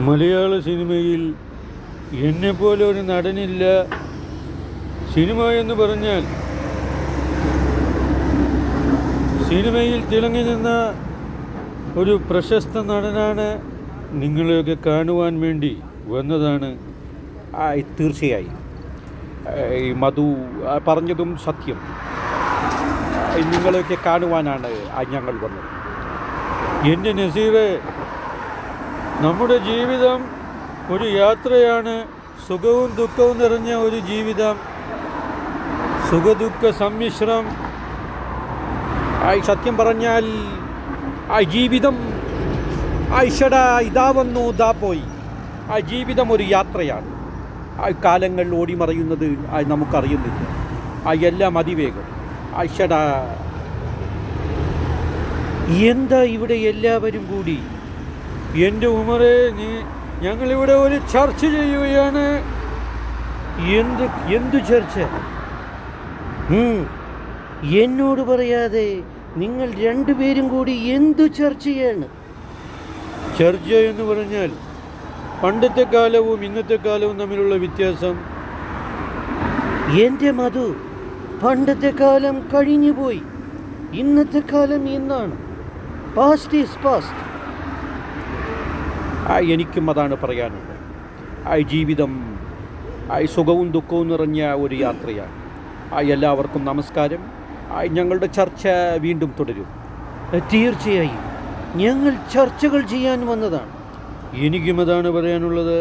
മലയാള സിനിമയിൽ എന്നെപ്പോലെ ഒരു നടനില്ല. സിനിമ എന്ന് പറഞ്ഞാൽ സിനിമയിൽ തിളങ്ങി നിന്ന ഒരു പ്രശസ്ത നടനാണ്. നിങ്ങളെയൊക്കെ കാണുവാൻ വേണ്ടി വന്നതാണ്. തീർച്ചയായും ഈ മധു പറഞ്ഞതും സത്യം. നിങ്ങളെയൊക്കെ കാണുവാനാണ് ഞങ്ങൾ വന്നത്. എൻ്റെ നസീറെ, നമ്മുടെ ജീവിതം ഒരു യാത്രയാണ്. സുഖവും ദുഃഖവും നിറഞ്ഞ ഒരു ജീവിതം, സുഖദുഃഖ സമ്മിശ്രം. സത്യം പറഞ്ഞാൽ ജീവിതം ഇതാ വന്നു ഇതാ പോയി. ജീവിതം ഒരു യാത്രയാണ്. കാലങ്ങൾ ഓടിമറയുന്നത് നമുക്കറിയുന്നില്ല. എല്ലാം അതിവേഗം. എന്താ ഇവിടെ എല്ലാവരും കൂടി? എൻ്റെ ഉമറെ, ഞങ്ങളിവിടെ ഒരു ചർച്ച ചെയ്യുകയാണ്. എന്തു ചർച്ച? എന്നോട് പറയാതെ നിങ്ങൾ രണ്ടുപേരും കൂടി എന്തു ചർച്ചയാണ്? ചർച്ച എന്ന് പറഞ്ഞാൽ പണ്ടത്തെ കാലവും ഇന്നത്തെ കാലവും തമ്മിലുള്ള വ്യത്യാസം. എൻ്റെ മധു, പണ്ടത്തെ കാലം കഴിഞ്ഞുപോയി, ഇന്നത്തെ കാലം ഇന്നാണ്. Past is past. എനിക്കും അതാണ് പറയാനുള്ളത്. ജീവിതം സുഖവും ദുഃഖവും നിറഞ്ഞ ഒരു യാത്രയാണ്. എല്ലാവർക്കും നമസ്കാരം. ഞങ്ങളുടെ ചർച്ച വീണ്ടും തുടരും. തീർച്ചയായും ഞങ്ങൾ ചർച്ചകൾ ചെയ്യാൻ വന്നതാണ്. എനിക്കും അതാണ് പറയാനുള്ളത്.